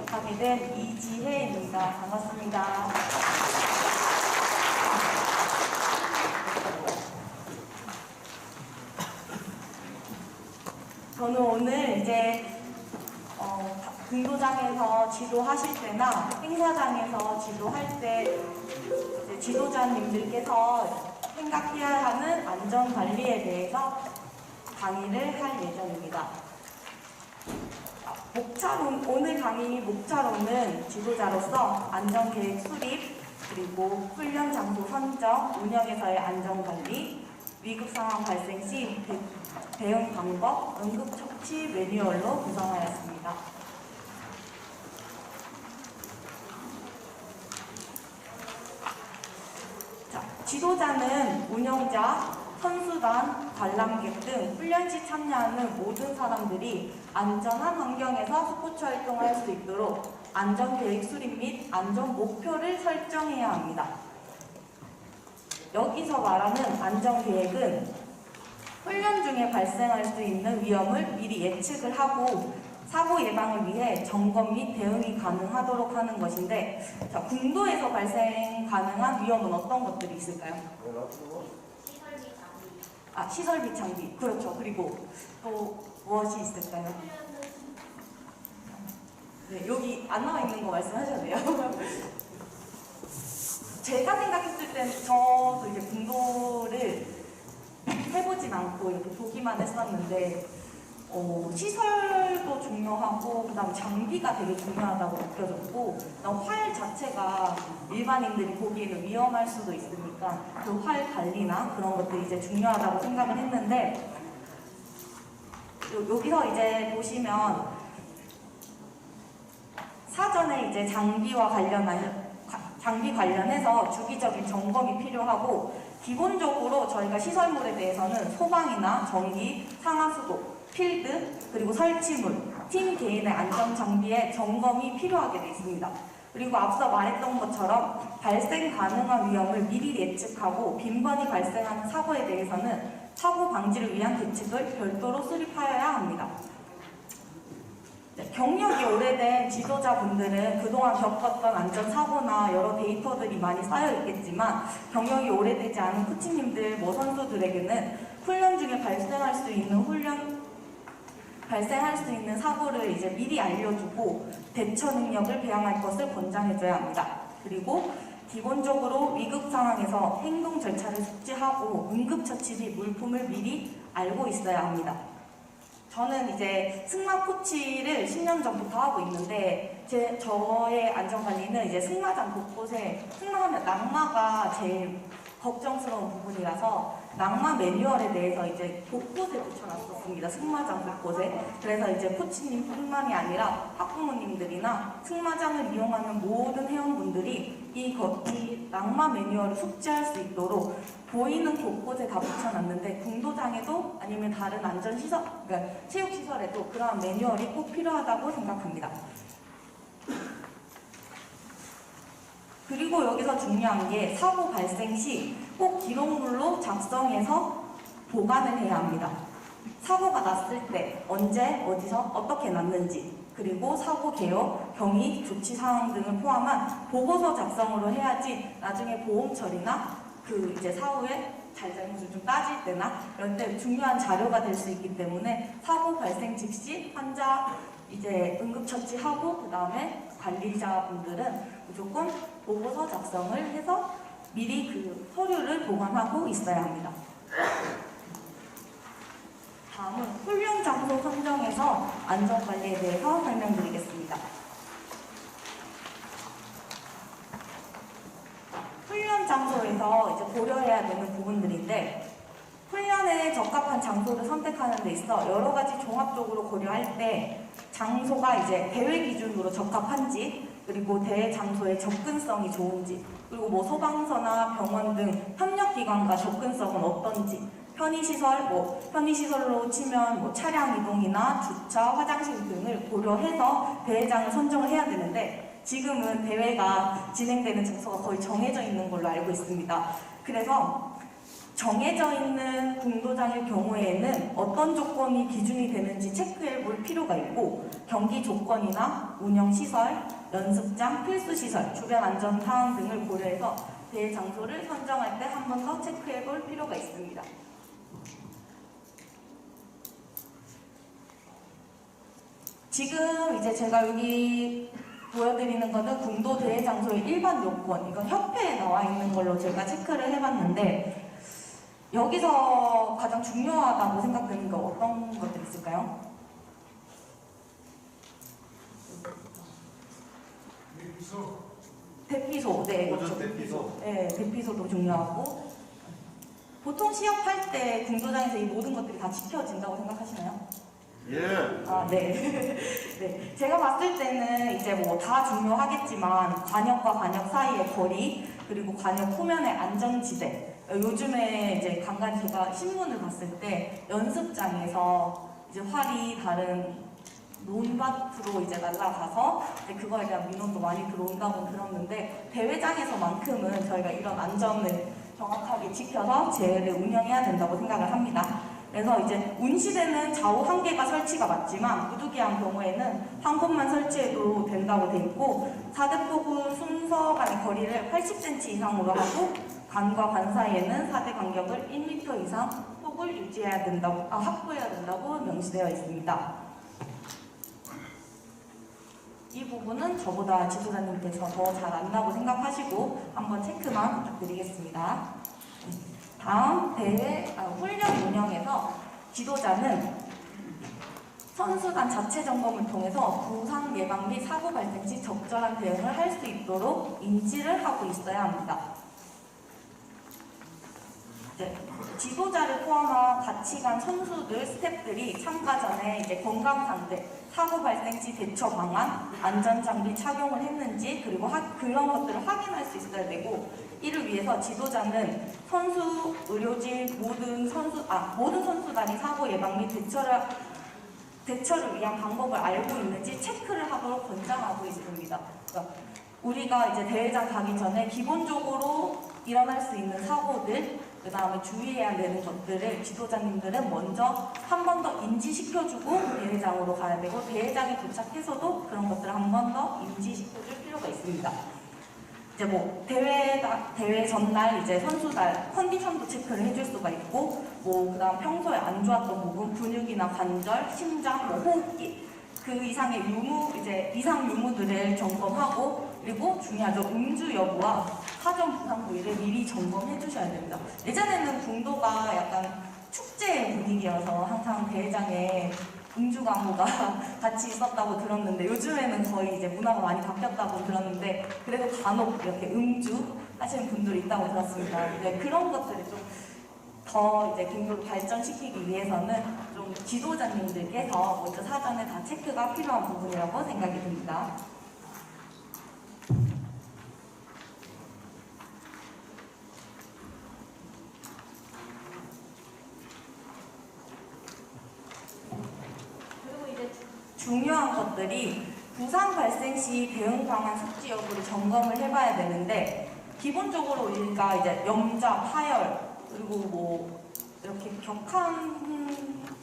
하게 된 이지혜입니다. 반갑습니다. 저는 오늘 이제 공도장에서 지도하실 때나 행사장에서 지도할 때 이제 지도자님들께서 생각해야 하는 안전관리에 대해서 강의를 할 예정입니다. 오늘 강의 목차로는 지도자로서 안전계획 수립, 그리고 훈련 장소 선정, 운영에서의 안전관리, 위급상황 발생 시 대응 방법, 응급처치 매뉴얼로 구성하였습니다. 자, 지도자는 운영자, 선수단, 관람객 등 훈련 시 참여하는 모든 사람들이 안전한 환경에서 스포츠 활동을 할 수 있도록 안전계획 수립 및 안전 목표를 설정해야 합니다. 여기서 말하는 안전계획은 훈련 중에 발생할 수 있는 위험을 미리 예측을 하고 사고 예방을 위해 점검 및 대응이 가능하도록 하는 것인데, 자, 공도에서 발생 가능한 위험은 어떤 것들이 있을까요? 시설비 장비. 그렇죠. 그리고 또 무엇이 있을까요? 네, 여기 안 나와 있는 거 말씀하셔도 돼요. 제가 생각했을 때는 저도 이제 공도를 해보진 않고 이렇게 보기만 했었는데, 시설도 중요하고, 그 다음 장비가 되게 중요하다고 느껴졌고, 활 자체가 일반인들이 보기에는 위험할 수도 있으니까 그 활 관리나 그런 것들이 이제 중요하다고 생각을 했는데, 여기서 이제 보시면 사전에 이제 장비 관련해서 주기적인 점검이 필요하고, 기본적으로 저희가 시설물에 대해서는 소방이나 전기, 상하수도, 필드, 그리고 설치물, 팀 개인의 안전장비의 점검이 필요하게 되어 있습니다. 그리고 앞서 말했던 것처럼 발생 가능한 위험을 미리 예측하고 빈번히 발생하는 사고에 대해서는 사고 방지를 위한 대책을 별도로 수립하여야 합니다. 경력이 오래된 지도자분들은 그동안 겪었던 안전사고나 여러 데이터들이 많이 쌓여 있겠지만, 경력이 오래되지 않은 코치님들, 선수들에게는 훈련 중에 발생할 수 있는 사고를 이제 미리 알려주고 대처 능력을 배양할 것을 권장해줘야 합니다. 그리고 기본적으로 위급 상황에서 행동 절차를 숙지하고 응급처치 및 물품을 미리 알고 있어야 합니다. 저는 이제 승마 코치를 10년 전부터 하고 있는데, 저의 안전관리는 이제 승마장 곳곳에, 승마하면 낙마가 제일 걱정스러운 부분이라서 낙마 매뉴얼에 대해서 이제 곳곳에 붙여놨었습니다. 승마장 곳곳에. 그래서 이제 코치님뿐만이 아니라 학부모님들이나 승마장을 이용하는 모든 회원분들이 이 낙마 매뉴얼을 숙지할 수 있도록 보이는 곳곳에 다 붙여놨는데, 공도장에도 아니면 다른 안전시설, 그러니까 체육시설에도 그러한 매뉴얼이 꼭 필요하다고 생각합니다. 그리고 여기서 중요한 게, 사고 발생 시 꼭 기록물로 작성해서 보관을 해야 합니다. 사고가 났을 때 언제, 어디서, 어떻게 났는지, 그리고 사고 개요, 경위, 조치 사항 등을 포함한 보고서 작성으로 해야지 나중에 보험 처리나 이제 사후에 잘잘못을 좀 따질 때나 이럴 때 중요한 자료가 될 수 있기 때문에 사고 발생 즉시 환자 이제 응급처치하고, 그 다음에 관리자분들은 무조건 보고서 작성을 해서 미리 그 서류를 보관하고 있어야 합니다. 다음은 훈련 장소 선정에서 안전관리에 대해서 설명드리겠습니다. 훈련 장소에서 이제 고려해야 되는 부분들인데, 훈련에 적합한 장소를 선택하는 데 있어 여러 가지 종합적으로 고려할 때, 장소가 이제 대회 기준으로 적합한지, 그리고 대회 장소의 접근성이 좋은지, 그리고 소방서나 병원 등 협력기관과 접근성은 어떤지, 편의시설로 치면 차량 이동이나 주차, 화장실 등을 고려해서 대회장을 선정을 해야 되는데, 지금은 대회가 진행되는 장소가 거의 정해져 있는 걸로 알고 있습니다. 그래서 정해져 있는 공도장일 경우에는 어떤 조건이 기준이 되는지 체크해 볼 필요가 있고, 경기 조건이나 운영시설, 연습장, 필수시설, 주변 안전 사항 등을 고려해서 대회 장소를 선정할 때 한 번 더 체크해 볼 필요가 있습니다. 지금 이제 제가 여기 보여드리는 거는 궁도 대회 장소의 일반 요건, 이건 협회에 나와 있는 걸로 제가 체크를 해봤는데, 여기서 가장 중요하다고 생각되는 거 어떤 것들 있을까요? 대피소. 네, 그렇죠. 대피소. 네, 대피소도 중요하고. 보통 시합할 때 궁도장에서 이 모든 것들이 다 지켜진다고 생각하시나요? 예. 아, 네. 네. 제가 봤을 때는 이제 뭐 다 중요하겠지만, 관역과 관역 사이의 거리, 그리고 관역 후면의 안전지대. 요즘에 이제 간간히 제가 신문을 봤을 때 연습장에서 이제 활이 다른 논밭으로 이제 날아가서 이제 그거에 대한 민원도 많이 들어온다고 들었는데, 대회장에서만큼은 저희가 이런 안전을 정확하게 지켜서 대회를 운영해야 된다고 생각을 합니다. 그래서 이제 운시대는 좌우 한 개가 설치가 맞지만 무두기한 경우에는 한 곳만 설치해도 된다고 돼 있고, 4대포구 순서 간의 거리를 80cm 이상으로 하고, 관과 관 사이에는 4대 간격을 1m 이상 폭을 유지해야 된다고, 확보해야 된다고 명시되어 있습니다. 이 부분은 저보다 지도자님께서 더 잘 안다고 생각하시고 한번 체크만 부탁드리겠습니다. 다음 대회 훈련 운영에서 지도자는 선수단 자체 점검을 통해서 부상 예방 및 사고 발생 시 적절한 대응을 할 수 있도록 인지를 하고 있어야 합니다. 네, 지도자를 포함한 같이 간 선수들, 스태프들이 참가 전에 이제 건강 상태, 사고 발생 시 대처 방안, 안전 장비 착용을 했는지, 그리고 그런 것들을 확인할 수 있어야 되고, 이를 위해서 지도자는 선수, 의료진, 모든 선수단이 사고 예방 및 대처를 위한 방법을 알고 있는지 체크를 하도록 권장하고 있습니다. 그러니까 우리가 이제 대회장 가기 전에 기본적으로 일어날 수 있는 사고들, 그 다음에 주의해야 되는 것들을 지도자님들은 먼저 한 번 더 인지시켜주고 대회장으로 가야 되고, 대회장에 도착해서도 그런 것들을 한 번 더 인지시켜줄 필요가 있습니다. 이제 뭐 대회 전날 이제 선수단 컨디션도 체크를 해줄 수가 있고, 뭐 그다음 평소에 안 좋았던 부분, 근육이나 관절, 심장, 뭐 호흡기, 그 이상의 이상 유무들을 점검하고, 그리고 중요하죠, 음주 여부와 사전 부상 부위를 미리 점검해 주셔야 됩니다. 예전에는 궁도가 약간 축제 분위기여서 항상 대회장에 음주 간부가 같이 있었다고 들었는데, 요즘에는 거의 이제 문화가 많이 바뀌었다고 들었는데, 그래도 간혹 이렇게 음주 하시는 분들이 있다고 들었습니다. 이제 그런 것들을 좀 더 이제 궁도를 발전시키기 위해서는 좀 지도자님들께서 먼저 사전에 다 체크가 필요한 부분이라고 생각이 듭니다. 그리고 이제 중요한 것들이 부상 발생 시 대응 방안 숙지 여부를 점검을 해봐야 되는데, 기본적으로 우리가 이제 염자, 파열, 그리고 뭐 이렇게 격한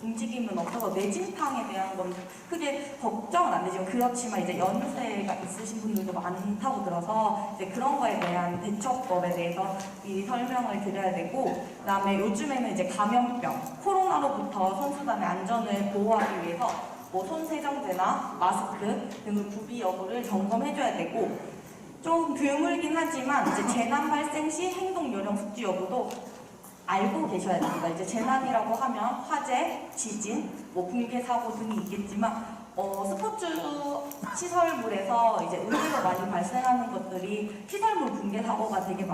움직임은 없어서 뇌진탕에 대한 건 크게 걱정은 안 되지만, 그렇지만 이제 연세가 있으신 분들도 많다고 들어서 이제 그런 거에 대한 대처법에 대해서 미리 설명을 드려야 되고, 그다음에 요즘에는 이제 감염병, 코로나로부터 선수단의 안전을 보호하기 위해서 뭐 손 세정제나 마스크 등의 구비 여부를 점검해줘야 되고, 좀 드물긴 하지만 이제 재난 발생 시 행동 요령 숙지 여부도 알고 계셔야 됩니다. 이제 재난이라고 하면 화재, 지진, 뭐 붕괴 사고 등이 있겠지만, 스포츠 시설물에서 이제 의외로 많이 발생하는 것들이 시설물 붕괴 사고가 되게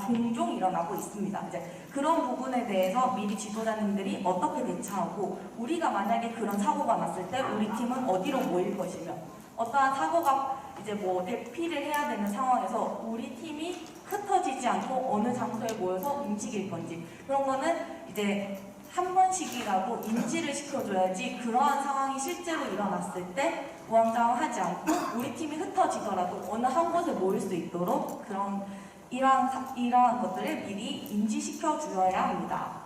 종종 일어나고 있습니다. 이제 그런 부분에 대해서 미리 지도자님들이 어떻게 대처하고, 우리가 만약에 그런 사고가 났을 때 우리 팀은 어디로 모일 것이며, 어떠한 사고가 이제 뭐 대피를 해야 되는 상황에서 우리 팀이 흩어지지 않고 어느 장소에 모여서 움직일 건지, 그런 거는 이제 한 번씩이라도 인지를 시켜줘야지, 그러한 상황이 실제로 일어났을 때 우왕좌왕하지 않고 우리 팀이 흩어지더라도 어느 한 곳에 모일 수 있도록 그런 이러한 것들을 미리 인지시켜 주어야 합니다.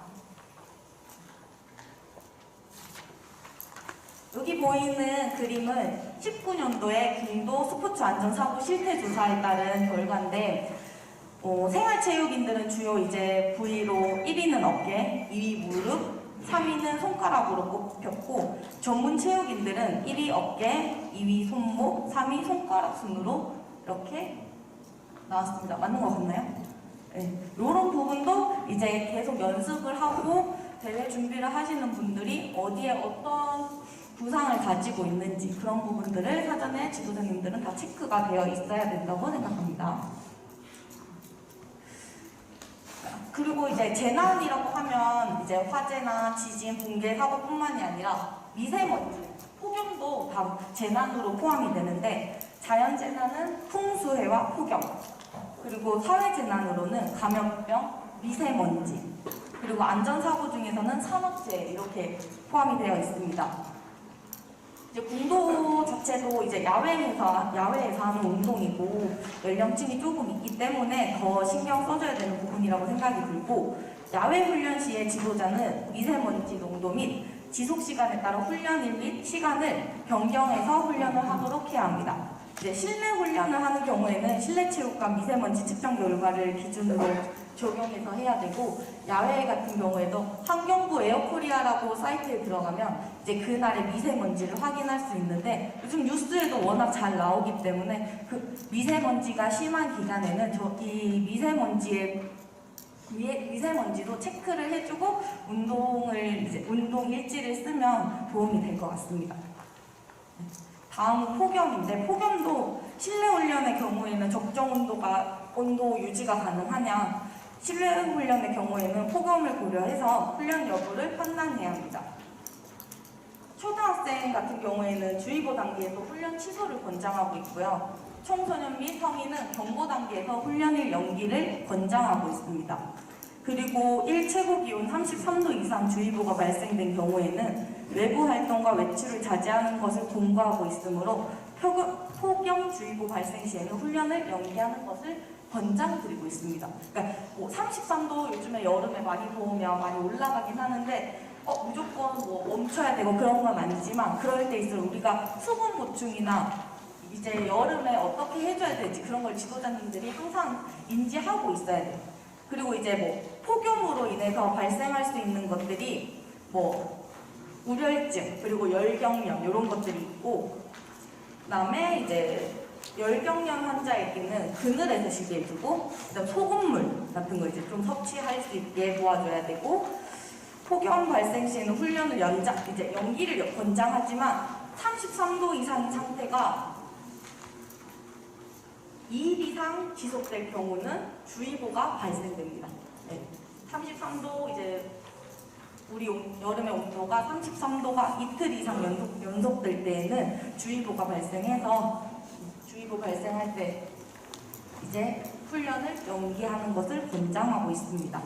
여기 보이는 그림은 19년도에 국도 스포츠 안전사고 실태조사에 따른 결과인데, 생활체육인들은 주요 이제 부위로 1위는 어깨, 2위 무릎, 3위는 손가락으로 꼽혔고, 전문 체육인들은 1위 어깨, 2위 손목, 3위 손가락 순으로 이렇게 나왔습니다. 맞는 것 같나요? 네. 이런 부분도 이제 계속 연습을 하고 대회 준비를 하시는 분들이 어디에 어떤 부상을 가지고 있는지 그런 부분들을 사전에 지도자님들은 다 체크가 되어 있어야 된다고 생각합니다. 그리고 이제 재난이라고 하면 이제 화재나 지진, 붕괴, 사고뿐만이 아니라 미세먼지, 폭염도 다 재난으로 포함이 되는데, 자연재난은 풍수해와 폭염, 그리고 사회재난으로는 감염병, 미세먼지, 그리고 안전사고 중에서는 산업재해 이렇게 포함이 되어 있습니다. 이제 공도 자체도 이제 야외에서 하는 운동이고 연령층이 조금 있기 때문에 더 신경 써줘야 되는 부분이라고 생각이 들고, 야외 훈련 시에 지도자는 미세먼지 농도 및 지속 시간에 따라 훈련일 및 시간을 변경해서 훈련을 하도록 해야 합니다. 이제 실내 훈련을 하는 경우에는 실내 체육관 미세먼지 측정 결과를 기준으로 적용해서 해야 되고, 야외 같은 경우에도 환경부 에어코리아라고 사이트에 들어가면 이제 그날의 미세먼지를 확인할 수 있는데, 요즘 뉴스에도 워낙 잘 나오기 때문에 그 미세먼지가 심한 기간에는 이 미세먼지도 체크를 해주고 운동 일지를 쓰면 도움이 될 것 같습니다. 다음은 폭염인데, 폭염도 실내 훈련의 경우에는 적정 온도 유지가 가능하냐, 실내 훈련의 경우에는 폭염을 고려해서 훈련 여부를 판단해야 합니다. 초등학생 같은 경우에는 주의보 단계에서 훈련 취소를 권장하고 있고요. 청소년 및 성인은 경보 단계에서 훈련일 연기를 권장하고 있습니다. 그리고 최고 기온 33도 이상 주의보가 발생된 경우에는 외부 활동과 외출을 자제하는 것을 권고하고 있으므로 폭염주의보 발생 시에는 훈련을 연기하는 것을 권장드리고 있습니다. 그러니까 33도 요즘에 여름에 많이 더우면 많이 올라가긴 하는데 무조건 멈춰야 되고 그런 건 아니지만, 그럴 때일수록 우리가 수분 보충이나 이제 여름에 어떻게 해줘야 될지 그런 걸 지도자님들이 항상 인지하고 있어야 돼요. 그리고 이제 폭염으로 인해서 발생할 수 있는 것들이 우려증, 그리고 열경련 이런 것들이 있고, 그다음에 이제 열경련 환자에게는 그늘에서 쉬게 해주고, 그다음 소금물 같은 거 이제 좀 섭취할 수 있게 도와줘야 되고, 폭염 발생 시에는 훈련을 연기를 권장하지만 33도 이상인 상태가 2일 이상 지속될 경우는 주의보가 발생됩니다. 네. 33도 이제 우리 여름의 온도가 33도가 이틀 이상 연속될 때에는 주의보가 발생해서, 주의보 발생할 때 이제 훈련을 연기하는 것을 권장하고 있습니다.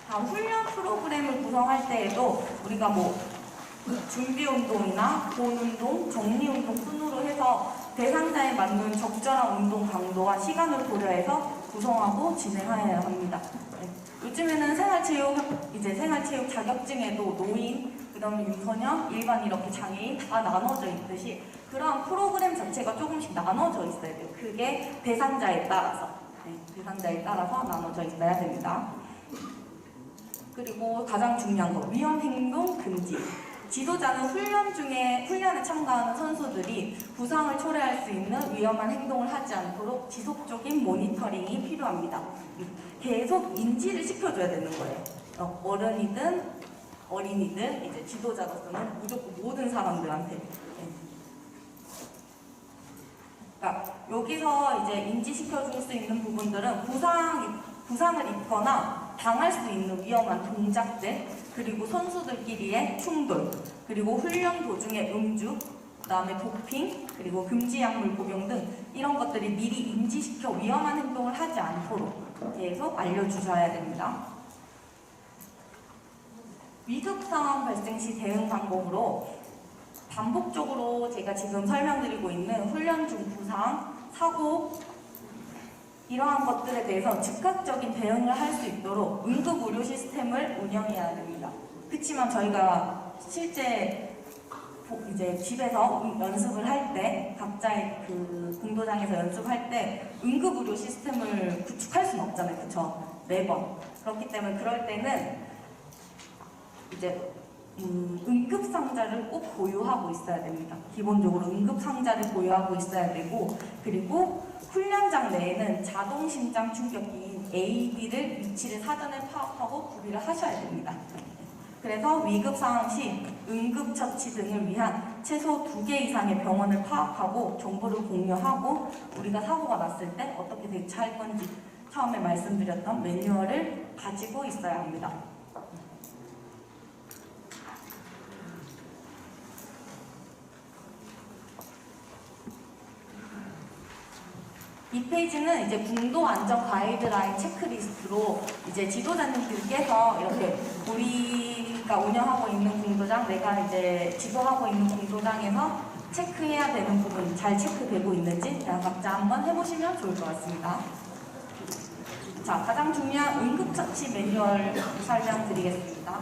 다음 훈련 프로그램을 구성할 때에도 우리가 준비 운동이나 본 운동, 정리 운동 순으로 해서 대상자에 맞는 적절한 운동 강도와 시간을 고려해서 구성하고 진행해야 합니다. 네. 요즘에는 생활체육 자격증에도 노인, 그다음에 유소년, 일반 이렇게 장애인 다 나눠져 있듯이 그러한 프로그램 자체가 조금씩 나눠져 있어야 돼요. 그게 대상자에 따라서 나눠져 있어야 됩니다. 그리고 가장 중요한 거, 위험행동 금지. 지도자는 훈련에 참가하는 선수들이 부상을 초래할 수 있는 위험한 행동을 하지 않도록 지속적인 모니터링이 필요합니다. 계속 인지를 시켜줘야 되는 거예요. 어른이든 어린이든 이제 지도자로서는 무조건 모든 사람들한테. 그러니까 여기서 이제 인지시켜줄 수 있는 부분들은 부상을 입거나 당할 수 있는 위험한 동작들, 그리고 선수들끼리의 충돌, 그리고 훈련 도중에 음주, 그다음에 도핑, 그리고 금지 약물 복용 등 이런 것들이 미리 인지시켜 위험한 행동을 하지 않도록 계속 알려주셔야 됩니다. 위급 상황 발생 시 대응 방법으로 반복적으로 제가 지금 설명드리고 있는 훈련 중 부상, 사고 이러한 것들에 대해서 즉각적인 대응을 할 수 있도록 응급의료 시스템을 운영해야 됩니다. 그렇지만 저희가 실제 이제 집에서 연습을 할 때, 각자의 그 공도장에서 연습할 때 응급의료 시스템을 구축할 수는 없잖아요. 그쵸? 매번. 그렇기 때문에 그럴 때는 이제 응급상자를 꼭 보유하고 있어야 됩니다. 기본적으로 응급상자를 보유하고 있어야 되고, 그리고 훈련장 내에는 자동심장 충격기인 AED를 위치를 사전에 파악하고 구비를 하셔야 됩니다. 그래서 위급 상황 시 응급처치 등을 위한 최소 2개 이상의 병원을 파악하고 정보를 공유하고 우리가 사고가 났을 때 어떻게 대처할 건지 처음에 말씀드렸던 매뉴얼을 가지고 있어야 합니다. 이 페이지는 이제 궁도 안전 가이드라인 체크리스트로 이제 지도자님들께서 이렇게 우리가 운영하고 있는 궁도장, 내가 이제 지도하고 있는 궁도장에서 체크해야 되는 부분 잘 체크되고 있는지 각자 한번 해보시면 좋을 것 같습니다. 자, 가장 중요한 응급처치 매뉴얼 설명드리겠습니다.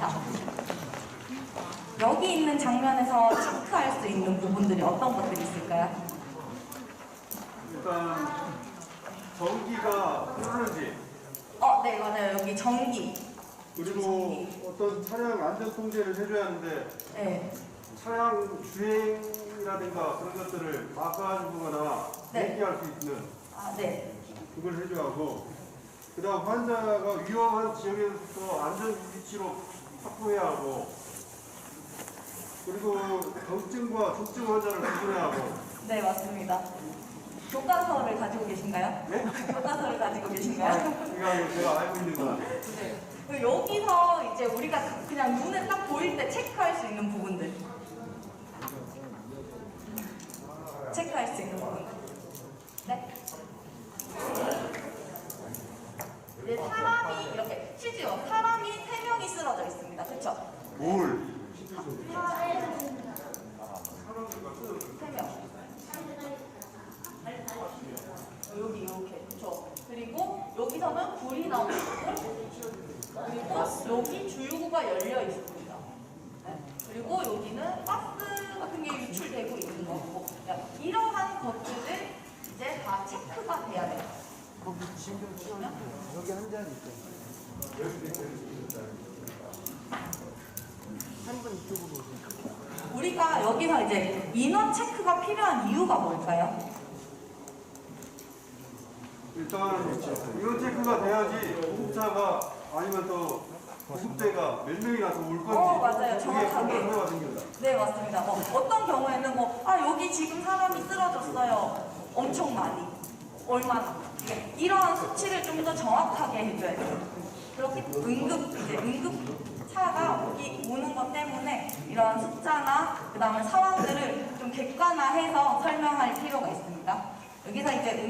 자, 여기 있는 장면에서 체크할 수 있는 부분들이 어떤 것들이 있을까요? 일단 전기가 흐르는지 네, 맞아요. 여기 전기. 그리고 전기. 어떤 차량 안전 통제를 해줘야 하는데 네. 차량 주행이라든가 그런 것들을 막아주거나 네. 대기할 수 있는 네. 그걸 해줘야 하고, 그 다음 환자가 위험한 지역에서 안전 위치로 확보해야 하고, 그리고 경증과 중증 환자를 구분해야 하고. 네, 맞습니다. 교과서를 가지고 계신가요? 네? 교과서를 가지고 계신가요? 이거 제가 알고 있는 거야. 네. 여기서 이제 우리가 그냥 눈에 딱 보일 때 체크할 수 있는 부분들. 체크할 수 있는 부분들. 네? 네, 사람이 이렇게, 실제로 사람이 3명이 쓰러져 있습니다. 그쵸? 뭘? 3명. 여기 이렇게, 그쵸? 그리고 여기서는 불이 나오고 그리고 여기 주유구가 열려 있습니다. 네. 그리고 여기는 가스 같은 게 유출되고 있는 거고, 이러한 것들을 이제 다 체크가 돼야 돼요. 거기 지금 여기 한 잔 있어요. 한 분 이쪽으로 오세요. 우리가 여기서 이제 인원 체크가 필요한 이유가 뭘까요? 일단 이런 체크가 돼야지 구급차가 아니면 또 구급대가 몇 명이나 더 올 건지 맞아요. 정확하게. 그게 판단이 됩니다. 네, 맞습니다. 어떤 경우에는 여기 지금 사람이 쓰러졌어요. 엄청 많이. 얼마나. 이러한 수치를 좀 더 정확하게 해줘야 돼요. 그렇게 응급차가 여기 오는 것 때문에 이러한 숫자나 그 다음에 상황들을 좀 객관화해서 설명할 필요가 있습니다. 여기서 이제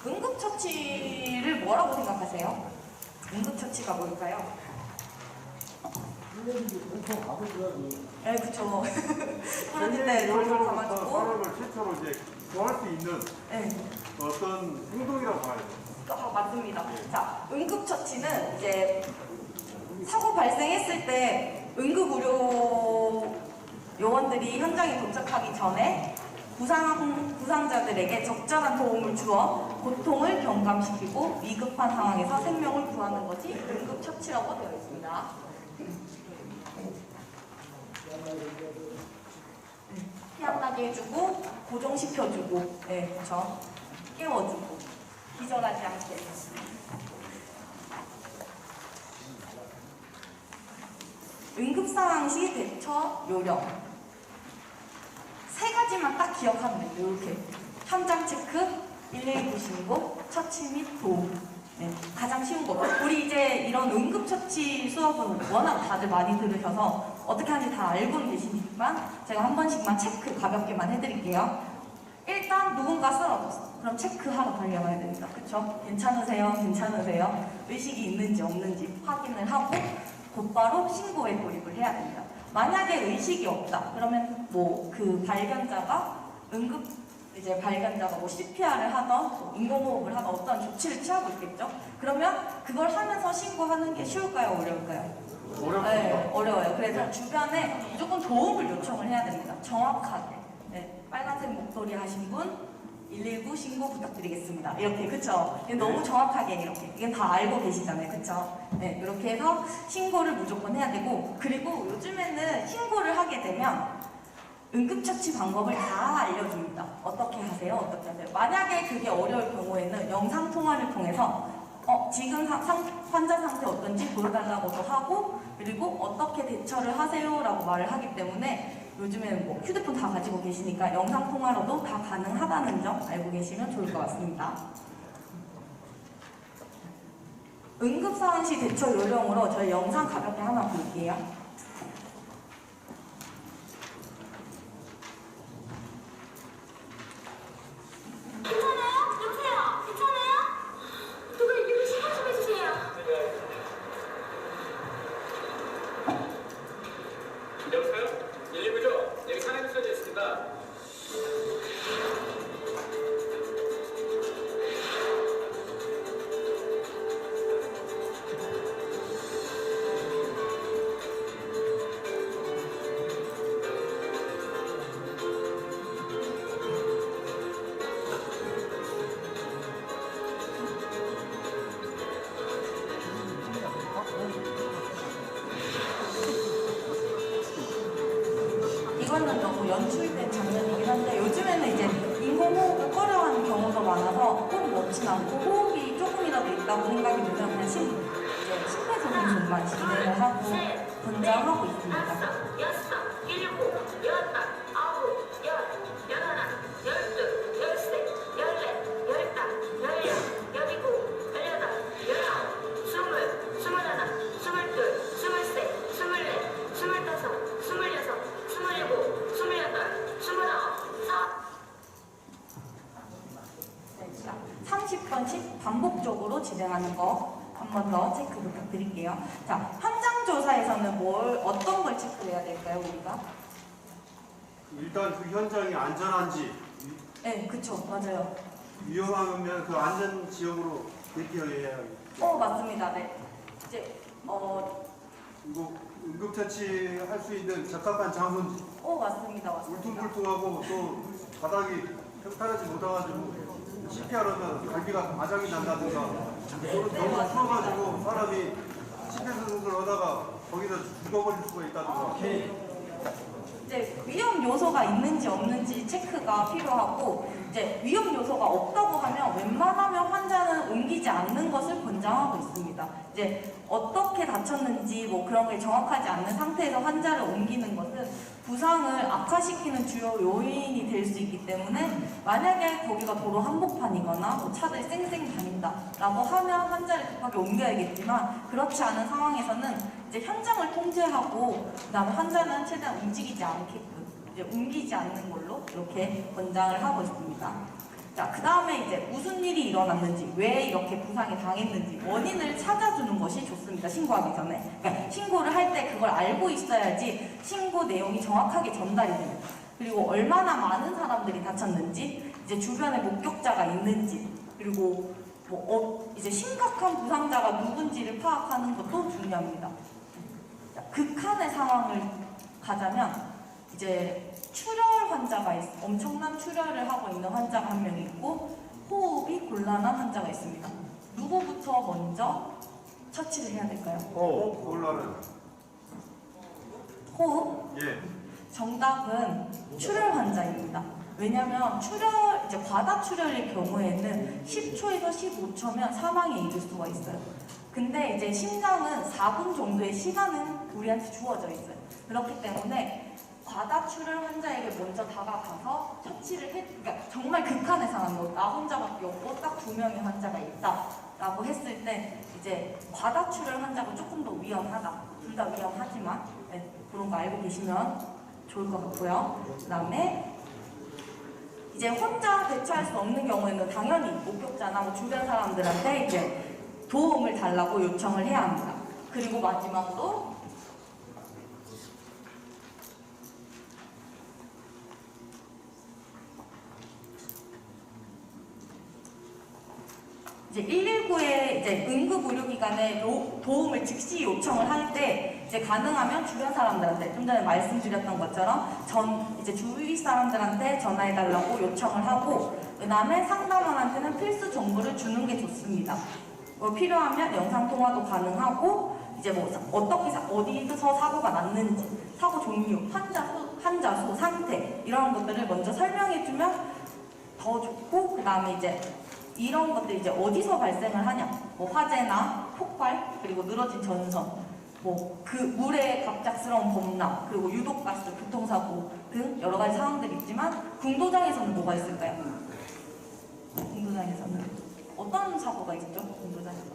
응급처치를 뭐라고 생각하세요? 응급처치가 뭘까요? 네, 그쵸. 그럴 때 돌돌 가가지고 사람을 최초로 이제 구할 수 있는 네. 어떤 행동이라고 봐야 돼요. 맞습니다. 자, 응급처치는 이제 사고 발생했을 때 응급의료 요원들이 현장에 도착하기 전에 부상자들에게 적절한 도움을 주어 고통을 경감시키고 위급한 상황에서 생명을 구하는 것이 응급처치라고 되어 있습니다. 피안나게 해주고 고정시켜주고, 네, 그렇죠. 깨워주고 기절하지 않게. 응급상황 시 대처 요령 3가지만 딱 기억하면 돼요. 이렇게 현장 체크, 119 신고, 처치 및 도움. 네, 가장 쉬운 거. 우리 이제 이런 응급처치 수업은 워낙 다들 많이 들으셔서 어떻게 하는지 다 알고는 계시지만 제가 한 번씩만 체크 가볍게만 해드릴게요. 일단 누군가 쓰러졌어. 그럼 체크하러 달려가야 됩니다. 그쵸? 괜찮으세요? 괜찮으세요? 의식이 있는지 없는지 확인을 하고 곧바로 신고에 돌입을 해야 됩니다. 만약에 의식이 없다. 그러면 뭐 그 발견자가 이제 발견자가 뭐 CPR을 하던 뭐 인공호흡을 하던 어떤 조치를 취하고 있겠죠. 그러면 그걸 하면서 신고하는 게 쉬울까요? 어려울까요? 어렵습니다. 네, 어려워요. 그래서 주변에 무조건 도움을 요청을 해야 됩니다. 정확하게. 네, 빨간색 목도리 하신 분 119 신고 부탁드리겠습니다. 이렇게, 그쵸? 이게 너무 정확하게 이렇게. 이건 다 알고 계시잖아요. 그쵸? 네, 이렇게 해서 신고를 무조건 해야 되고, 그리고 요즘에는 신고를 하게 되면 응급처치 방법을 다 알려줍니다. 어떻게 하세요? 어떻게 하세요? 만약에 그게 어려울 경우에는 영상통화를 통해서 지금 환자 상태 어떤지 보여달라고도 하고, 그리고 어떻게 대처를 하세요? 라고 말을 하기 때문에 요즘에는 뭐 휴대폰 다 가지고 계시니까 영상통화로도 다 가능하다는 점 알고 계시면 좋을 것 같습니다. 응급상황 시 대처 요령으로 저희 영상 가볍게 하나 볼게요. 괜찮아요? 여보세요? 괜찮아요? 누가 119 신고 좀 해주세요. 여보세요? 119죠? 여기 사람이 쓰여져 있습니다. 이거는 너무 연출된 장면이긴 한데 요즘에는 이제 인공호흡을 꺼려하는 경우도 많아서 호흡 넣진 않고 호흡이 조금이라도 있다고 생각이 들면 그냥 이제 심폐소생술만 진행을 하고 권장하고 있습니다. 다섯, 여섯, 일곱, 여덟, 아홉, 열, 열하나, 열둘, 열셋, 열넷, 열다, 열여, 열일곱, 열여덟, 열아홉, 스물, 스물하나, 스물둘, 스물셋, 스물넷, 스물다섯, 스물여섯, 스물일곱, 스물여덟, 스물아홉, 30번씩 반복적으로 진행하는 거 한 번 더 체크 부탁드릴게요. 자, 현장 조사에서는 어떤 걸 체크해야 될까요, 우리가? 일단 그 현장이 안전한지, 네, 그쵸, 맞아요. 위험하면 그 안전 지역으로 대피해야 하고. 맞습니다. 네. 이제 그리고 응급처치 할 수 있는 적합한 장소인지, 맞습니다. 울퉁불퉁하고 또 바닥이 평탄하지 못해가지고 CPR하면 갈비가 아작이 난다든가 너무 추워가지고 사람이 심폐소생술을 하다가 거기서 죽어버릴 수가 있다든가. 이제 위험 요소가 있는지 없는지 체크가 필요하고, 이제 위험 요소가 없다고 하면 웬만하면 환자는 옮기지 않는 것을 권장하고 있습니다. 이제 어떻게 다쳤는지 뭐 그런 게 정확하지 않은 상태에서 환자를 옮기는 것은 부상을 악화시키는 주요 요인이 될 수 있기 때문에, 만약에 거기가 도로 한복판이거나 뭐 차들이 쌩쌩 다닌다라고 하면 환자를 급하게 옮겨야겠지만, 그렇지 않은 상황에서는 이제 현장을 통제하고 그다음에 환자는 최대한 움직이지 않게끔 이제 옮기지 않는 걸로 이렇게 권장을 하고 있습니다. 자, 그 다음에 이제 무슨 일이 일어났는지, 왜 이렇게 부상이 당했는지 원인을 찾아주는 것이 좋습니다. 신고하기 전에. 그러니까 신고를 할 때 그걸 알고 있어야지 신고 내용이 정확하게 전달이 됩니다. 그리고 얼마나 많은 사람들이 다쳤는지, 이제 주변에 목격자가 있는지, 그리고 이제 심각한 부상자가 누군지를 파악하는 것도 중요합니다. 자, 극한의 상황을 가자면 이제 출혈 환자가 엄청난 출혈을 하고 있는 환자가 한 명 있고, 호흡이 곤란한 환자가 있습니다. 누구부터 먼저 처치를 해야 될까요? 곤란은. 호흡? 예. 정답은 출혈 환자입니다. 왜냐하면 이제 과다 출혈일 경우에는 10초에서 15초면 사망에 이를 수가 있어요. 근데 이제 심장은 4분 정도의 시간은 우리한테 주어져 있어요. 그렇기 때문에 과다 출혈 환자에게 먼저 다가가서 처치를 그러니까 정말 극한의 상황이고 나 혼자밖에 없고 딱 2명의 환자가 있다라고 했을 때 이제 과다 출혈 환자가 조금 더 위험하다. 둘 다 위험하지만 그런 거 알고 계시면 좋을 것 같고요. 그 다음에 이제 혼자 대처할 수 없는 경우에는 당연히 목격자나 뭐 주변 사람들한테 이제 도움을 달라고 요청을 해야 합니다. 그리고 마지막으로 이제 119에 이제 응급의료기관에 도움을 즉시 요청을 할 때 이제 가능하면 주변 사람들한테 좀 전에 말씀드렸던 것처럼 이제 주위 사람들한테 전화해달라고 요청을 하고 그다음에 상담원한테는 필수 정보를 주는 게 좋습니다. 필요하면 영상 통화도 가능하고 이제 뭐 어떻게 어디서 사고가 났는지, 사고 종류, 환자 수, 상태 이런 것들을 먼저 설명해주면 더 좋고 그다음에 이제 이런 것들이 이제 어디서 발생을 하냐? 뭐 화재나 폭발, 그리고 늘어진 전선, 뭐 그 물의 갑작스러운 범람, 그리고 유독가스, 교통사고 등 여러 가지 상황들이 있지만 궁도장에서는 뭐가 있을까요? 궁도장에서는 어떤 사고가 있죠? 궁도장에서?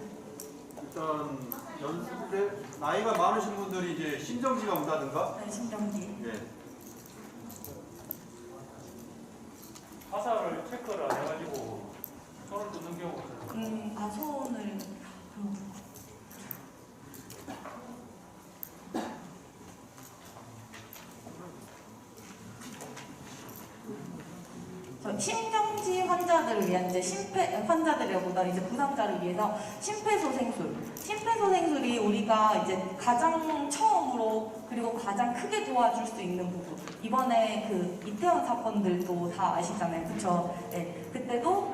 일단 연습 나이가 많으신 분들이 이제 심정지가 온다든가. 네, 심정지. 예. 화살을 체크를 안 해가지고 손을 뜯는 경우가 있어요. 손을 심정지 환자들을 위한 이제 환자들보다 이제 부상자를 위해서 심폐소생술이 우리가 이제 가장 처음으로 그리고 가장 크게 도와줄 수 있는 부분. 이번에 그 이태원 사건들도 다 아시잖아요, 그렇죠? 네, 그때도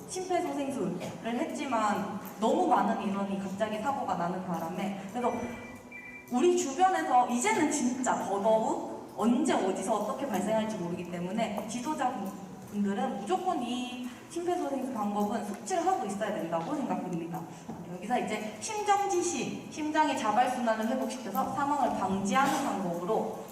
심폐소생술을 했지만 너무 많은 인원이 갑자기 사고가 나는 바람에 그래서 우리 주변에서 이제는 진짜 더더욱 언제 어디서 어떻게 발생할지 모르기 때문에 지도자분들은 무조건 이 심폐소생술 방법은 숙지를 하고 있어야 된다고 생각됩니다. 여기서 이제 심정지 시 심장의 자발순환을 회복시켜서 사망을 방지하는 방법으로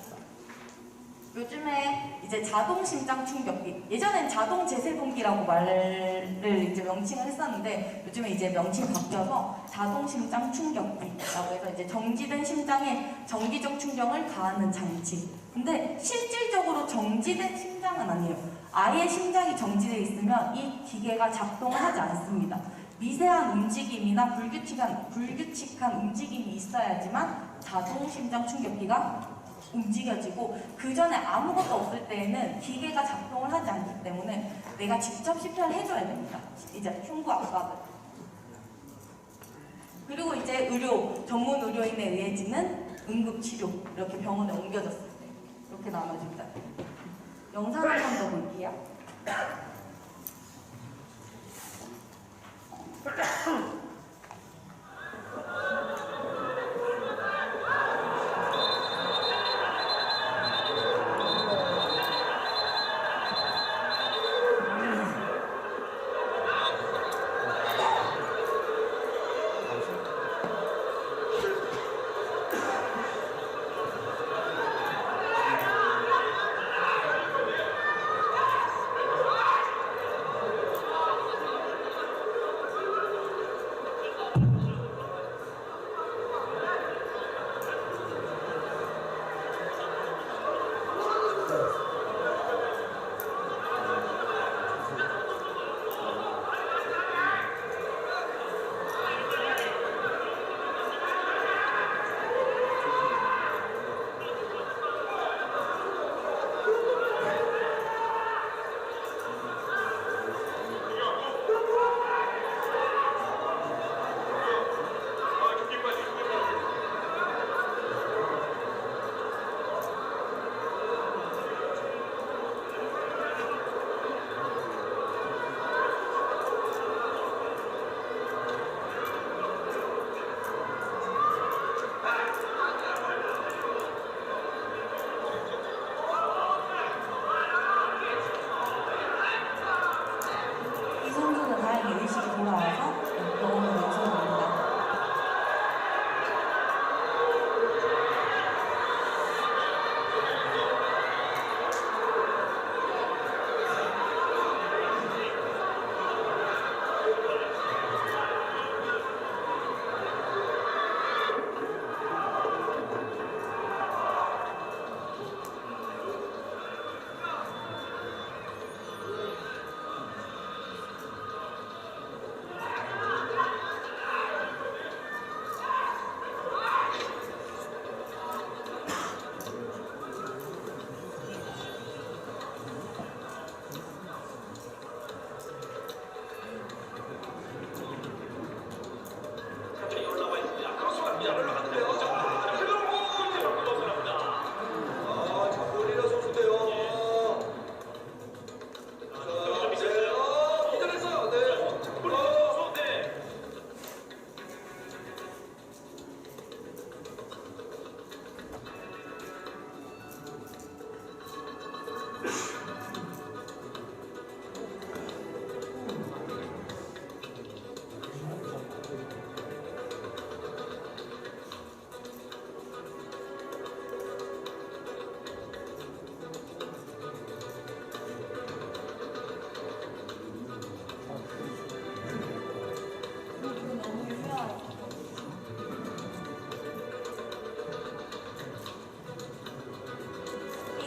요즘에 이제 자동 심장 충격기, 예전엔 자동 제세동기라고 말을 이제 명칭을 했었는데 요즘에 이제 명칭이 바뀌어서 자동 심장 충격기라고 해서 이제 정지된 심장에 정기적 충격을 가하는 장치. 근데 실질적으로 정지된 심장은 아니에요. 아예 심장이 정지되어 있으면 이 기계가 작동을 하지 않습니다. 미세한 움직임이나 불규칙한 움직임이 있어야지만 자동 심장 충격기가 움직여지고 그 전에 아무것도 없을 때에는 기계가 작동을 하지 않기 때문에 내가 직접 CPR을 해줘야 됩니다. 이제 흉부 압박을. 그리고 이제 전문 의료인에 의해지는 응급치료 이렇게 병원에 옮겨졌을 때 이렇게 나눠집니다. 영상 한 번 더 볼게요.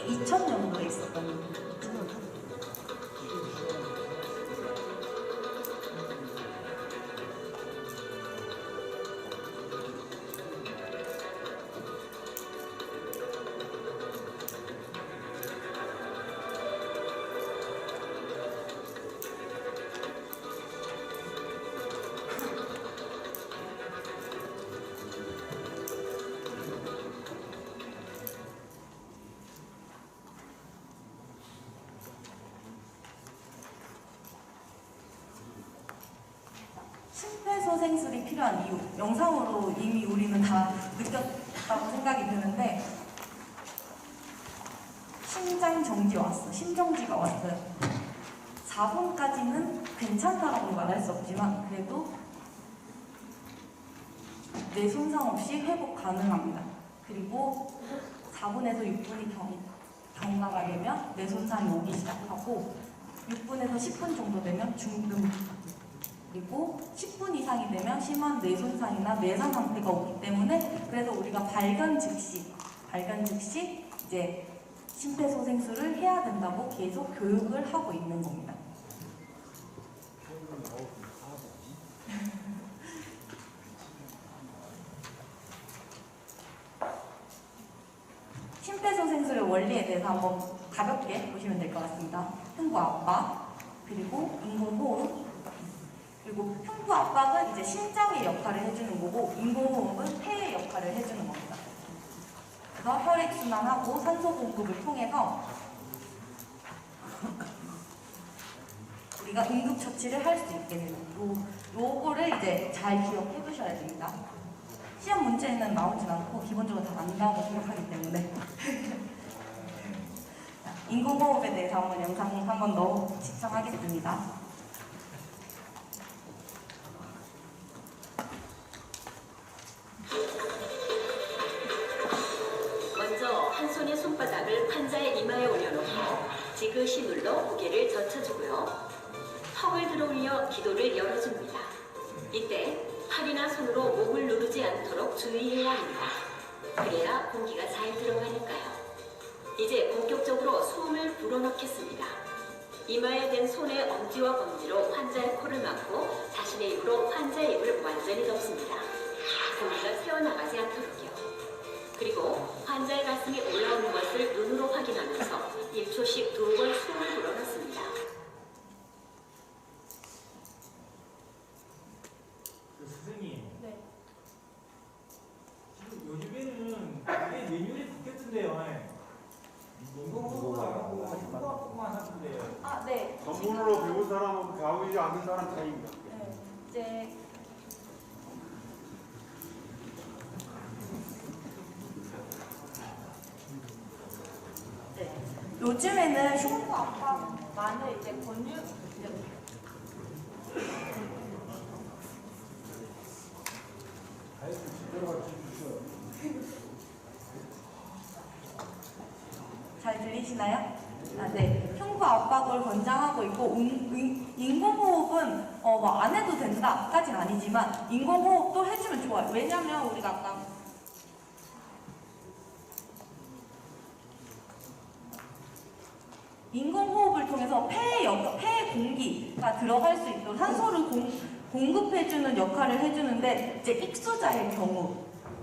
2000년도에 있었던 일이에요. 심폐소생술이 필요한 이유, 영상으로 이미 우리는 다 느꼈다고 생각이 드는데 심장 정지 왔어, 심정지가 왔어요. 4분까지는 괜찮다라고 말할 수 없지만 그래도 뇌 손상 없이 회복 가능합니다. 그리고 4분에서 6분이 경과가 되면 뇌 손상이 오기 시작하고 6분에서 10분 정도 되면 중등, 그리고 10분 이상이 되면 심한 뇌 손상이나 뇌사 상태가 오기 때문에 그래서 우리가 발견 즉시 이제 심폐소생술을 해야 된다고 계속 교육을 하고 있는 겁니다. 심폐소생술의 원리에 대해서 한번 가볍게 보시면 될 것 같습니다. 흉부 압박, 그리고 인공호흡, 그리고 흉부 압박은 이제 심장의 역할을 해주는 거고 인공호흡은 폐의 역할을 해주는 겁니다. 그래서 혈액순환하고 산소 공급을 통해서 우리가 응급처치를 할 수 있게 돼요. 요거를 이제 잘 기억해 두셔야 됩니다. 시험 문제는 나오진 않고 기본적으로 다 안다고 생각하기 때문에 인공호흡에 대해서 한번 영상 한 번 더 시청하겠습니다. 먼저 한 손의 손바닥을 환자의 이마에 올려놓고 지그시 눌러 고개를 젖혀주고요. 턱을 들어올려 기도를 열어줍니다. 이때 팔이나 손으로 목을 누르지 않도록 주의해야 합니다. 그래야 공기가 잘 들어가니까요. 이제 본격적으로 숨을 불어넣겠습니다. 이마에 댄 손의 엄지와 검지로 환자의 코를 막고 자신의 입으로 환자의 입을 완전히 덮습니다. 공기가 새어나가지 않도록요. 그리고 환자의 가슴이 올라오는 것을 눈으로 확인하면서 1초씩 2번 숨을 불어넣습니다. 선생님, 네. 지금 요즘에는 이게 메뉴를 바뀌었던데요. 인공호흡하고 흉부압박만 하던데요. 아, 네. 전문으로 배운 사람하고 배우지 않는 사람 차이입니다. 네, 이제 네. 요즘에는 흉부 압박만을 이제 잘 들리시나요? 아, 네. 흉부 압박을 권장하고 있고 인공호흡은 뭐 안 해도 된다까지는 아니지만 인공호흡도 해주면 좋아요. 왜냐면 우리가 아까 인공호흡을 통해서 폐에 공기가 들어갈 수 있도록 산소를 공급해주는 역할을 해주는데 이제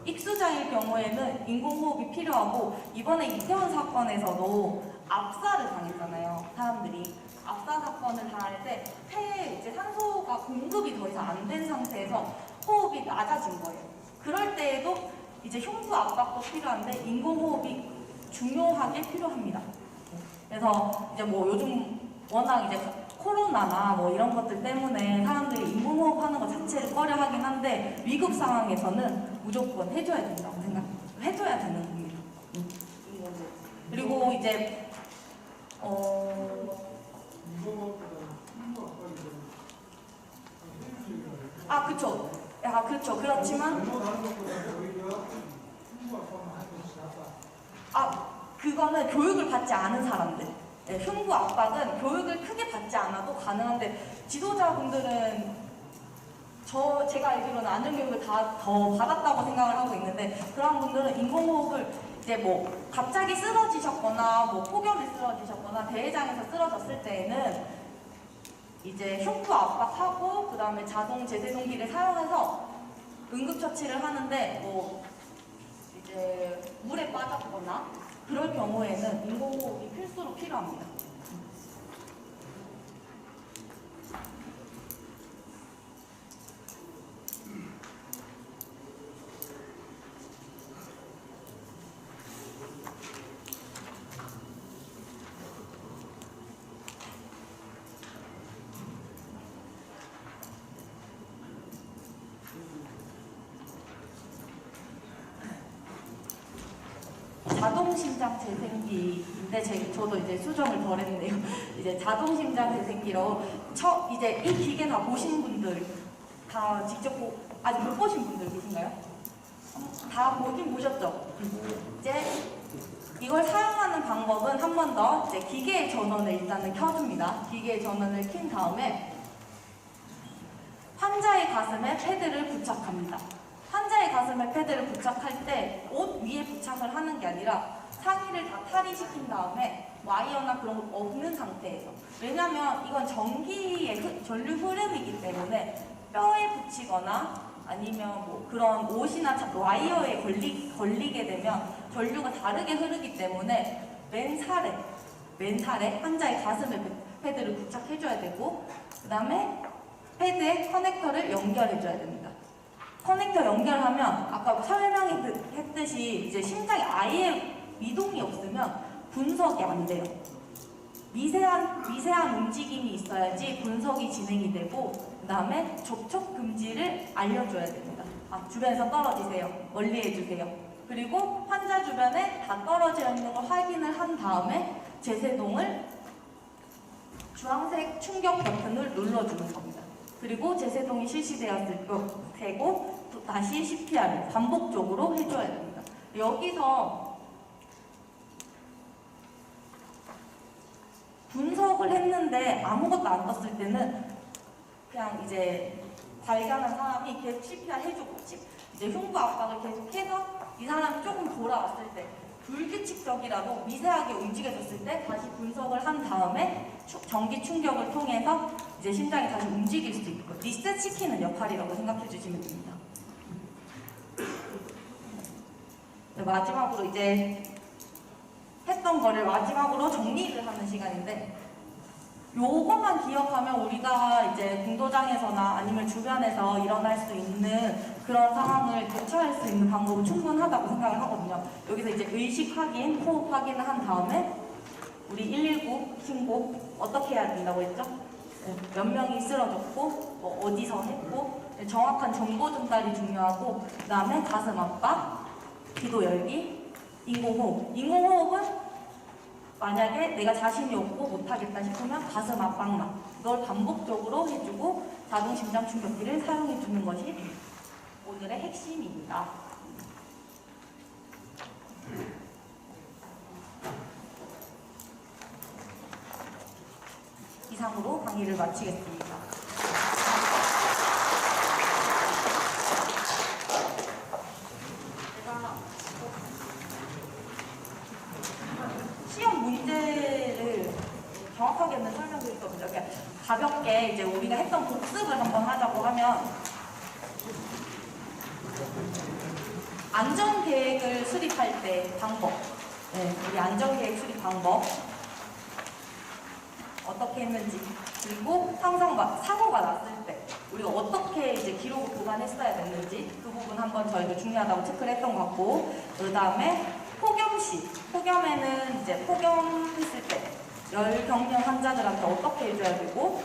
익수자일 경우에는 인공호흡이 필요하고 이번에 이태원 사건에서도 압사를 당했잖아요. 사람들이 압사 사건을 당할 때 폐에 이제 산소가 공급이 더 이상 안 된 상태에서 호흡이 낮아진 거예요. 그럴 때에도 이제 흉부 압박도 필요한데 인공호흡이 중요하게 필요합니다. 그래서 이제 뭐 요즘 워낙 이제 코로나나 뭐 이런 것들 때문에 사람들이 인공호흡 하는 것 자체를 꺼려 하긴 한데 위급 상황에서는 무조건 해줘야 된다고 해줘야 되는 겁니다. 그리고 이제 그쵸. 그렇죠. 그렇지만 그거는 교육을 받지 않은 사람들. 네, 흉부 압박은 교육을 크게 받지 않아도 가능한데 지도자분들은 제가 알기로는 안전교육을 다 더 받았다고 생각을 하고 있는데 그런 분들은 인공호흡을 이제 뭐 갑자기 쓰러지셨거나 뭐 폭염에 쓰러지셨거나 대회장에서 쓰러졌을 때에는 이제 흉부 압박하고 그 다음에 자동 제세동기를 사용해서 응급처치를 하는데 뭐 이제 물에 빠졌거나 그럴 경우에는 인공호흡이 필수로 필요합니다. 자동심장 재생기인데 저도 이제 수정을 덜 했네요. 이제 자동심장 재생기로 이제 이 기계 다 보신 분들 다 직접 아직 못 보신 분들 계신가요? 다 보긴 보셨죠? 이제 이걸 사용하는 방법은 한 번 더 이제 기계의 전원을 일단은 켜줍니다. 기계의 전원을 킨 다음에 환자의 가슴에 패드를 부착합니다. 환자의 가슴에 패드를 부착할 때 옷 위에 부착을 하는 게 아니라 상의를 다 탈의시킨 다음에 와이어나 그런 거 없는 상태에서, 왜냐면 이건 전기의 전류 흐름이기 때문에 뼈에 붙이거나 아니면 뭐 그런 옷이나 와이어에 걸리게 되면 전류가 다르게 흐르기 때문에 맨살에 환자의 가슴에 패드를 부착해줘야 되고, 그 다음에 패드에 커넥터를 연결해줘야 됩니다. 커넥터 연결하면 아까 설명했듯이 이제 심장이 아예 미동이 없으면 분석이 안 돼요. 미세한 움직임이 있어야지 분석이 진행이 되고, 그 다음에 접촉 금지를 알려줘야 됩니다. 주변에서 떨어지세요. 멀리 해주세요. 그리고 환자 주변에 다 떨어져 있는 걸 확인을 한 다음에 제세동을 주황색 충격 버튼을 눌러주는 겁니다. 그리고 제세동이 실시되었을 때고 다시 CPR을 반복적으로 해줘야 됩니다. 여기서 분석을 했는데 아무것도 안 떴을 때는 그냥 이제 발견한 사람이 계속 CPR 해주고 이제 흉부 압박을 계속해서 이 사람이 조금 돌아왔을 때 불규칙적이라도 미세하게 움직여졌을 때 다시 분석을 한 다음에 전기 충격을 통해서 이제 심장이 다시 움직일 수 있고 리셋시키는 역할이라고 생각해 주시면 됩니다. 네, 마지막으로 이제 했던 거를 마지막으로 정리를 하는 시간인데, 요것만 기억하면 우리가 이제 공도장에서나 아니면 주변에서 일어날 수 있는 그런 상황을 대처할 수 있는 방법은 충분하다고 생각을 하거든요. 여기서 이제 의식 확인, 호흡 확인을 한 다음에 우리 119 신고 어떻게 해야 된다고 했죠? 몇 명이 쓰러졌고 뭐 어디서 했고 정확한 정보 전달이 중요하고, 그 다음에 가슴 압박, 기도 열기, 인공호흡. 인공호흡은 만약에 내가 자신이 없고 못하겠다 싶으면 가슴 압박만 이걸 반복적으로 해주고 자동심장 충격기를 사용해주는 것이 오늘의 핵심입니다. 이상으로 강의를 마치겠습니다. 제가 시험 문제를 정확하게는 설명드릴 수 없죠. 그러니까 가볍게 이제 우리가 했던 복습을 한번 하자고 하면, 안전계획을 수립할 때 방법, 우리 안전계획 수립 방법 어떻게 했는지, 그리고 상상과 사고가 났을 때 우리가 어떻게 이제 기록을 보관했어야 됐는지 그 부분 한번 저희가 중요하다고 체크를 했던 것 같고, 그 다음에 폭염에는 이제 폭염했을 때 열경련 환자들한테 어떻게 해줘야 되고,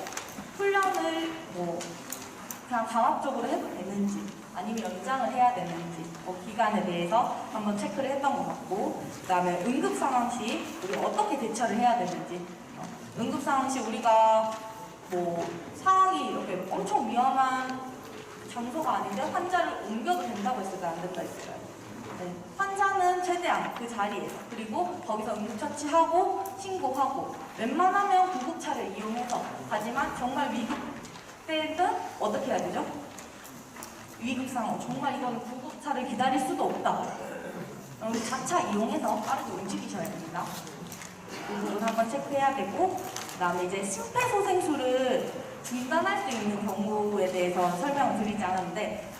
훈련을 뭐 그냥 강압적으로 해도 되는지 아니면 연장을 해야 되는지 기간에 대해서 한번 체크를 했던 것 같고, 그 다음에 응급 상황 시 우리 어떻게 대처를 해야 되는지, 응급 상황 시 우리가 뭐 상황이 이렇게 엄청 위험한 장소가 아닌데 환자를 옮겨도 된다고 했을까요? 안 된다 했을까요? 네. 환자는 최대한 그 자리에서, 그리고 거기서 응급처치하고 신고하고, 웬만하면 구급차를 이용해서, 하지만 정말 위급 때는 어떻게 해야 되죠? 위급 상황, 정말 이거는 구급차를 기다릴 수도 없다. 우리 자차 이용해서 빠르게 움직이셔야 됩니다. 이 부분 한번 체크해야 되고, 그다음에 이제 심폐소생술을 중단할 수 있는 경우에 대해서 설명을 드리지 않았는데,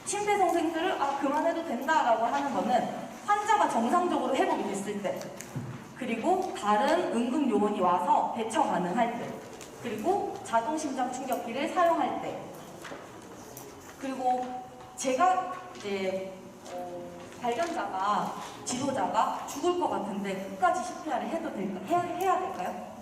심폐소생술을 그만해도 된다라고 하는 거는 환자가 정상적으로 회복이 됐을 때, 그리고 다른 응급 요원이 와서 대처 가능할 때, 그리고 자동 심장 충격기를 사용할 때, 그리고 제가 이제 발견자가 지도자가 죽을 것 같은데 끝까지 CPR을 해야 될까요?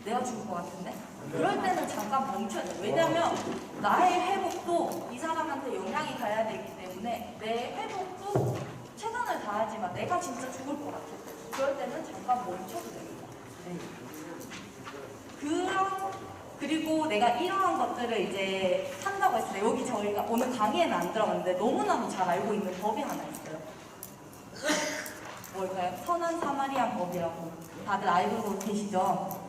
내가 죽을 것 같은데? 그럴 때는 잠깐 멈춰야 돼요. 왜냐면 나의 회복도 이 사람한테 영향이 가야 되기 때문에 내 회복도 최선을 다하지만 내가 진짜 죽을 것 같아. 그럴 때는 잠깐 멈춰도 됩니다. 네. 그리고 내가 이러한 것들을 이제 한다고 했을 때, 여기 저희가 오늘 강의에는 안 들어갔는데 너무나도 잘 알고 있는 법이 하나 있어요. 뭘까요? 선한 사마리안 법이라고 다들 알고 계시죠?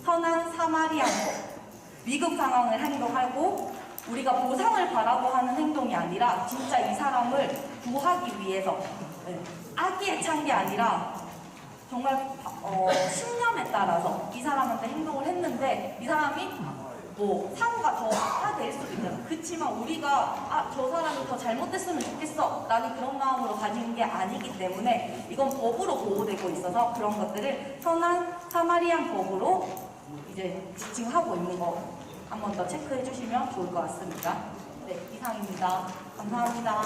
선한 사마리안 법. 위급 상황을 행동하고 우리가 보상을 바라고 하는 행동이 아니라 진짜 이 사람을 구하기 위해서, 악의에 찬 게 아니라 정말 신념에 따라서 이 사람한테 행동을 했는데 이 사람이 뭐 사고가 더 악화될 수도 있잖아. 그렇지만 우리가 저 사람이 더 잘못됐으면 좋겠어 라는 그런 마음으로 가진 게 아니기 때문에 이건 법으로 보호되고 있어서 그런 것들을 선한 사마리안 법으로 이제 지칭하고 있는 거 한 번 더 체크해 주시면 좋을 것 같습니다. 네, 이상입니다. 감사합니다.